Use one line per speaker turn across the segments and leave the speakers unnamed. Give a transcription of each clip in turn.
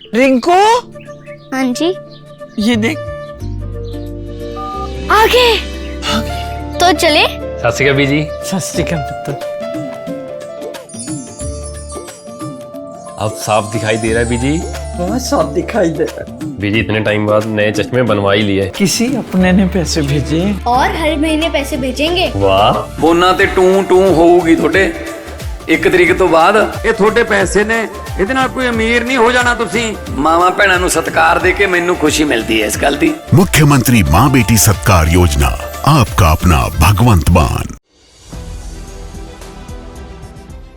रिंकू,
हाँ जी,
ये देख।
आगे तो चले।
सत श्री अकाल बीजी।
सत श्री अकाल पुत्र।
अब साफ दिखाई दे रहा है बीजी।
बहुत साफ दिखाई दे रहा है।
बीजी इतने टाइम बाद नए चश्मे बनवा ही लिए।
किसी अपने ने पैसे भेजे
और हर महीने पैसे भेजेंगे।
वाह।
ਬੋਨਾਂ ਤੇ ਟੂ ਟੂ ਹੋਊਗੀ ਤੁਹਾਡੇ 1 ਤਰੀਕ ਤੋਂ ਬਾਅਦ। ਇਹ ਤੁਹਾਡੇ ਪੈਸੇ ਨੇ, ਇਹਦੇ ਨਾਲ ਕੋਈ ਅਮੀਰ ਨਹੀਂ ਹੋ ਜਾਣਾ ਤੁਸੀਂ। ਮਾਵਾਂ ਭੈਣਾਂ ਨੂੰ ਸਤਿਕਾਰ ਦੇ ਕੇ ਮੈਨੂੰ ਖੁਸ਼ੀ ਮਿਲਦੀ ਹੈ ਇਸ ਗੱਲ ਦੀ।
मुख्यमंत्री माँ बेटी सत्कार योजना, आपका अपना भगवंत मान।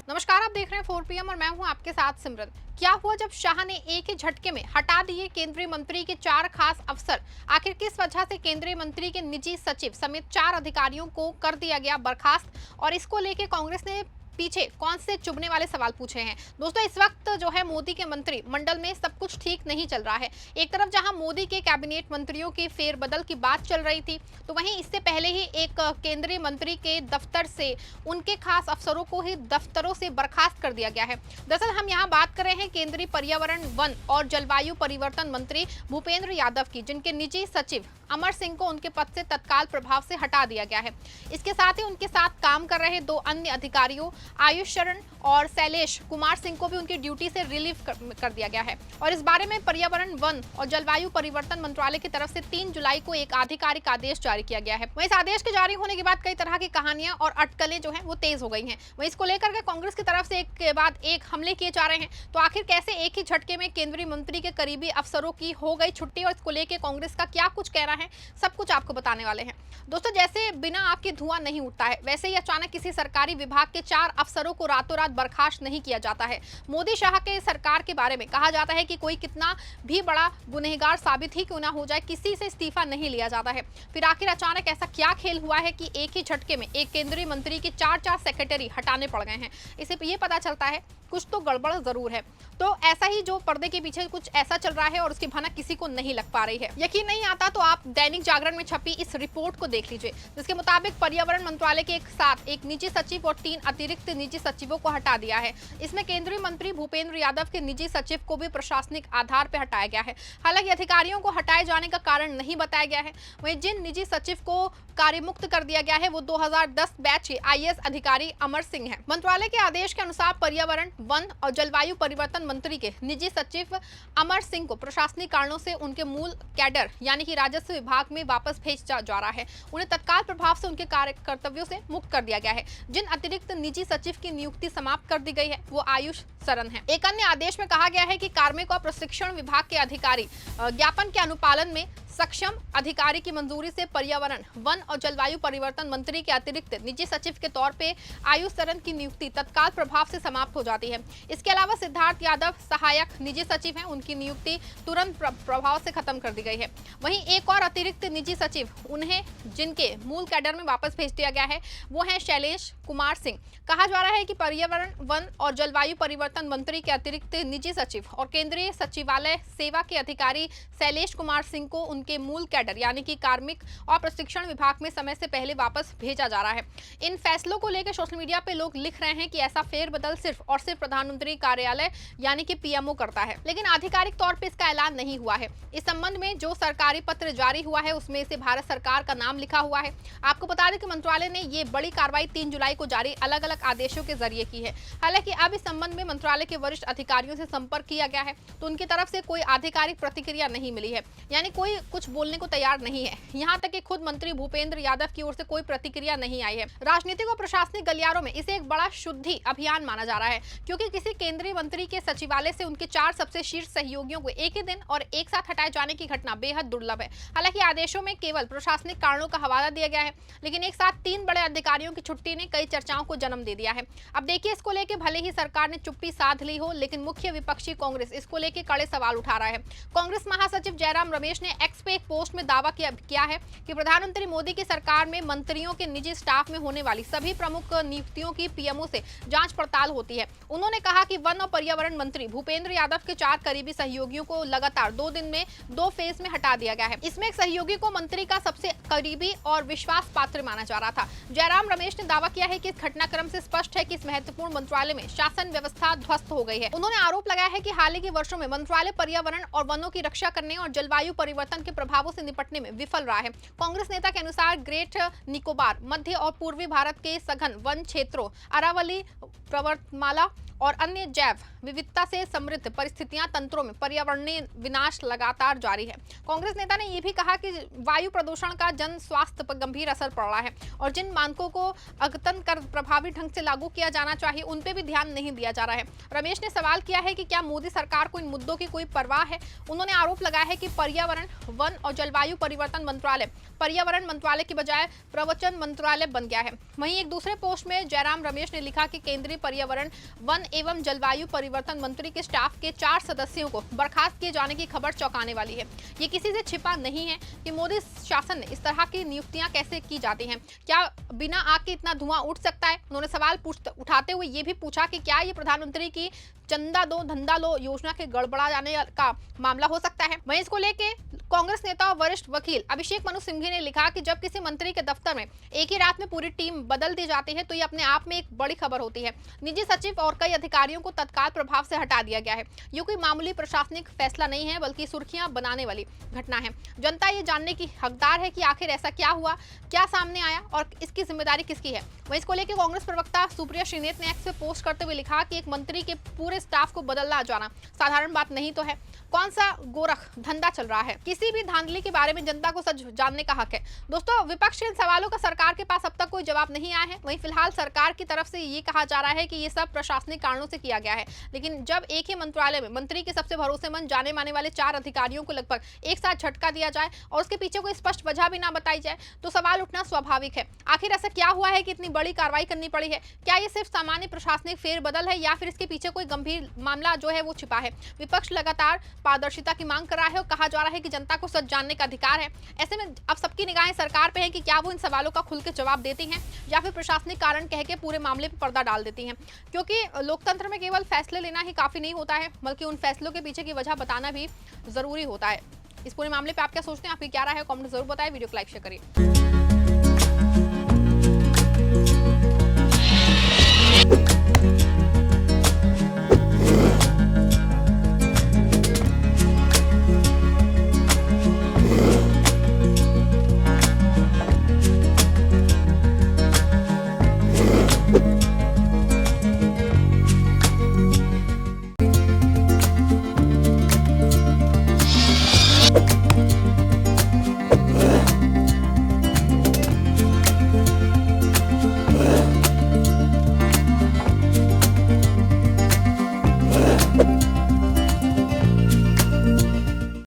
नमस्कार, आप देख रहे हैं 4 PM और मैं हूं आपके साथ सिमरन। क्या हुआ जब शाह ने एक ही झटके में हटा दिए केंद्रीय मंत्री के 4 खास अफसर? आखिर किस वजह से केंद्रीय मंत्री के निजी सचिव समेत 4 अधिकारियों को कर दिया गया बर्खास्त, और इसको लेकर कांग्रेस ने पीछे कौन से चुभने वाले सवाल पूछे हैं? दोस्तों, इस वक्त जो है मोदी के मंत्री मंडल में सब कुछ ठीक नहीं चल रहा है। एक तरफ जहां मोदी के कैबिनेट मंत्रियों के फेरबदल की बात चल रही थी, तो वहीं इससे पहले ही एक केंद्रीय मंत्री के दफ्तर से उनके खास अफसरों को ही दफ्तरों से बर्खास्त कर दिया गया है। दरअसल हम यहाँ बात कर रहे हैं केंद्रीय पर्यावरण, वन और जलवायु परिवर्तन मंत्री भूपेंद्र यादव की, जिनके निजी सचिव अमर सिंह को उनके पद से तत्काल प्रभाव से हटा दिया गया है। इसके साथ ही उनके साथ काम कर रहे 2 अन्य अधिकारियों आयुष शरण और शैलेश कुमार सिंह को भी उनकी ड्यूटी से रिलीव कर दिया गया है। और इस बारे में पर्यावरण, वन और जलवायु परिवर्तन मंत्रालय की तरफ से 3 जुलाई को एक आधिकारिक आदेश जारी किया गया है। वहीं इस आदेश के जारी होने के बाद कई तरह की कहानियां और अटकलें जो हैं वो तेज हो गई हैं। वहीं इसको लेकर के कांग्रेस की तरफ से एक के बाद एक हमले किए जा रहे हैं। तो आखिर कैसे एक ही झटके में केंद्रीय मंत्री के करीबी अफसरों की हो गई छुट्टी, और इसको लेकर कांग्रेस का क्या कुछ कहना है, सब कुछ आपको बताने वाले हैं। दोस्तों, जैसे बिना आग के धुआं नहीं उठता है, वैसे ही अचानक किसी सरकारी विभाग के 4 अफसरों को रातों रात बर्खास्त नहीं किया जाता है। मोदी शाह के सरकार के बारे में कहा जाता है कि कोई कितना भी बड़ा गुनहगार साबित ही क्यों ना हो जाए, किसी से इस्तीफा नहीं लिया जाता है। फिर आखिर अचानक ऐसा क्या खेल हुआ है कि एक ही झटके में एक केंद्रीय मंत्री के 4 सेक्रेटरी हटाने पड़ गए हैं? इससे ये पता चलता है कुछ तो गड़बड़ जरूर है। तो ऐसा ही जो पर्दे के पीछे कुछ ऐसा चल रहा है और उसकी भनक किसी को नहीं लग पा रही है। यकीन नहीं आता तो आप दैनिक जागरण में छपी इस रिपोर्ट को देख लीजिए, जिसके मुताबिक पर्यावरण मंत्रालय के साथ एक निजी सचिव और 3 अतिरिक्त निजी सचिवों को हटा दिया है। इसमें केंद्रीय मंत्री भूपेंद्र यादव के निजी सचिव को भी प्रशासनिक आधार पर हटाया गया है। हालांकि अधिकारियों को हटाए जाने का कारण नहीं बताया गया है। वहीं जिन निजी सचिव को कार्यमुक्त कर दिया गया है वो 2010 बैच के IAS अधिकारी अमर सिंह हैं। मंत्रालय के आदेश के अनुसार पर्यावरण, वन और जलवायु परिवर्तन मंत्री के निजी सचिव अमर सिंह को प्रशासनिक कारणों से उनके मूल कैडर यानी कि राजस्व विभाग में वापस भेजा जा रहा है। उन्हें तत्काल प्रभाव से उनके कर्तव्यों से मुक्त कर दिया गया है। जिन अतिरिक्त निजी सचिव की नियुक्ति समाप्त कर दी गई है वो आयुष शरण है। एक अन्य आदेश में कहा गया है कि कार्मिक और प्रशिक्षण विभाग के अधिकारी ज्ञापन के अनुपालन में सक्षम अधिकारी की मंजूरी से पर्यावरण, वन और जलवायु परिवर्तन मंत्री के अतिरिक्त निजी सचिव के तौर पे आयुष शरण की नियुक्ति तत्काल प्रभाव से समाप्त हो जाती है। इसके अलावा सिद्धार्थ यादव सहायक निजी सचिव हैं, उनकी नियुक्ति तुरंत प्रभाव से खत्म कर दी गई है। वहीं एक और अतिरिक्त निजी सचिव, उन्हें जिनके मूल कैडर में वापस भेज दिया गया है वो है शैलेश कुमार सिंह। कहा जा रहा है कि पर्यावरण, वन और जलवायु परिवर्तन मंत्री के अतिरिक्त निजी सचिव और केंद्रीय सचिवालय सेवा के अधिकारी शैलेश कुमार सिंह को उनके मूल कैडर यानी कि कार्मिक और प्रशिक्षण विभाग में समय से पहले वापस भेजा जा रहा है। इन फैसलों को लेकर सोशल मीडिया पे लोग लिख रहे हैं कि ऐसा फेरबदल सिर्फ और सिर्फ प्रधानमंत्री कार्यालय यानी कि PMO करता है, लेकिन आधिकारिक तौर पे इसका ऐलान नहीं हुआ है। इस संबंध में जो सरकारी पत्र जारी हुआ है उसमें इसे भारत सरकार का नाम लिखा हुआ है। आपको बता दें कि मंत्रालय ने ये बड़ी कार्रवाई 3 जुलाई को जारी अलग अलग आदेशों के जरिए की है। हालांकि अब इस संबंध में मंत्रालय के वरिष्ठ अधिकारियों से संपर्क किया गया है तो उनकी तरफ से कोई आधिकारिक प्रतिक्रिया नहीं मिली है, यानी कोई कुछ बोलने को तैयार नहीं है। यहाँ तक कि खुद मंत्री भूपेंद्र यादव की ओर से कोई प्रतिक्रिया नहीं आई है। राजनीतिक और प्रशासनिक गलियारों में इसे एक बड़ा शुद्धि अभियान माना जा रहा है, क्योंकि किसी केंद्रीय मंत्री के सचिवालय से उनके 4 सबसे शीर्ष सहयोगियों को एक ही दिन और एक साथ हटाए जाने की घटना बेहद दुर्लभ है। हालांकि आदेशों में केवल प्रशासनिक कारणों का हवाला दिया गया है, लेकिन एक साथ 3 बड़े अधिकारियों की छुट्टी ने कई चर्चाओं को जन्म दे दिया है। अब देखिए, इसको लेकर भले ही सरकार ने चुप्पी साध ली हो, लेकिन मुख्य विपक्षी कांग्रेस इसको लेकर कड़े सवाल उठा रहा है। कांग्रेस महासचिव जयराम रमेश ने एक्स एक्स पे एक पोस्ट में दावा किया है कि प्रधानमंत्री मोदी की सरकार में मंत्रियों के निजी स्टाफ में होने वाली सभी प्रमुख नियुक्तियों की पीएमओ से जांच पड़ताल होती है। उन्होंने कहा कि वन और पर्यावरण मंत्री भूपेंद्र यादव के 4 करीबी सहयोगियों को लगातार 2 दिन में 2 फेज में हटा दिया गया है। इसमें एक सहयोगी को मंत्री का सबसे करीबी और विश्वास पात्र माना जा रहा था। जयराम रमेश ने दावा किया है कि इस घटनाक्रम से स्पष्ट है कि इस महत्वपूर्ण मंत्रालय में शासन व्यवस्था ध्वस्त हो गई है। उन्होंने आरोप लगाया है कि हाल ही के वर्षों में मंत्रालय पर्यावरण और वनों की रक्षा करने और जलवायु परिवर्तन के प्रभावों से निपटने में विफल रहा है। कांग्रेस नेता के अनुसार ग्रेट निकोबार, मध्य और पूर्वी भारत के सघन वन क्षेत्रों, अरावली, पर्वतमाला और अन्य जैव विविधता से समृद्ध परिस्थितियां तंत्रों में पर्यावरणीय विनाश लगातार जारी है। कांग्रेस नेता ने यह भी कहा कि वायु प्रदूषण का जन स्वास्थ्य पर गंभीर असर पड़ रहा है और जिन मानकों को अद्यतन कर प्रभावी ढंग से लागू किया जाना चाहिए उन पे भी ध्यान नहीं दिया जा रहा है। रमेश ने सवाल किया है कि क्या मोदी सरकार को इन मुद्दों की कोई परवाह है। उन्होंने आरोप लगाया है कि पर्यावरण, वन और जलवायु परिवर्तन मंत्रालय पर्यावरण मंत्रालय की बजाय प्रवचन मंत्रालय बन गया है। वहीं एक दूसरे पोस्ट में जयराम रमेश ने लिखा कि केंद्रीय पर्यावरण, वन एवं जलवायु परिवर्तन मंत्री के स्टाफ के 4 सदस्यों को बर्खास्त किए जाने की खबर चौंकाने वाली है। ये किसी से छिपा नहीं है कि मोदी शासन में इस तरह की नियुक्तियां कैसे की जाती हैं। क्या बिना आग के इतना धुआं उठ सकता है। उन्होंने सवाल उठाते हुए ये भी पूछा कि क्या ये प्रधानमंत्री की चंदा दो धंधा लो योजना के गड़बड़ा जाने का मामला हो सकता है। वहीं इसको लेके कांग्रेस नेता और वरिष्ठ वकील अभिषेक मनु सिंघवी ने लिखा कि जब किसी मंत्री के दफ्तर में एक ही रात में पूरी टीम बदल दी जाती है तो ये अपने आप में एक बड़ी खबर होती है। निजी सचिव और कई अधिकारियों को तत्काल प्रभाव से हटा दिया गया है। ये कोई मामूली प्रशासनिक फैसला नहीं है बल्कि सुर्खियां बनाने वाली घटना है। जनता ये जानने की हकदार है कि आखिर ऐसा क्या हुआ, क्या सामने आया और इसकी जिम्मेदारी किसकी है। वहीं इसको लेकर कांग्रेस प्रवक्ता सुप्रिया श्रीनेत ने एक्स पे पोस्ट करते हुए लिखा कि एक मंत्री के पूरे स्टाफ को बदलना जाना साधारण बात नहीं तो है। कौन सा गोरख धंधा चल रहा है। किसी भी धांधली के बारे में जनता को सच जानने का हक है। दोस्तों, विपक्ष के इन सवालों का सरकार के पास अब तक कोई जवाब नहीं आया है। वहीं फिलहाल सरकार की तरफ से ये कहा जा रहा है कि ये सब प्रशासनिक कारणों से किया गया है। लेकिन जब एक ही मंत्रालय में मंत्री के सबसे भरोसेमंद जाने माने वाले 4 अधिकारियों को लगभग एक साथ झटका दिया जाए और उसके पीछे कोई स्पष्ट वजह भी ना बताई जाए तो सवाल उठना स्वाभाविक है। आखिर ऐसा क्या हुआ है कि इतनी बड़ी कार्रवाई करनी पड़ी है। क्या ये सिर्फ सामान्य प्रशासनिक फेरबदल है या फिर इसके पीछे कोई गंभीर मामला जो है वो छिपा है। विपक्ष लगातार पारदर्शिता की मांग कर रहा है और कहा जा रहा है कि जनता को सच जानने का अधिकार है। ऐसे में अब सबकी निगाहें सरकार पे हैं कि क्या वो इन सवालों का खुल के जवाब देती हैं या फिर प्रशासनिक कारण कह के पूरे मामले पर पर्दा डाल देती हैं। क्योंकि लोकतंत्र में केवल फैसले लेना ही काफी नहीं होता है बल्कि उन फैसलों के पीछे की वजह बताना भी जरूरी होता है। इस पूरे मामले पे आप क्या सोचते हैं, आपकी क्या राय है, कमेंट जरूर बताएं, वीडियो को लाइक शेयर करिए।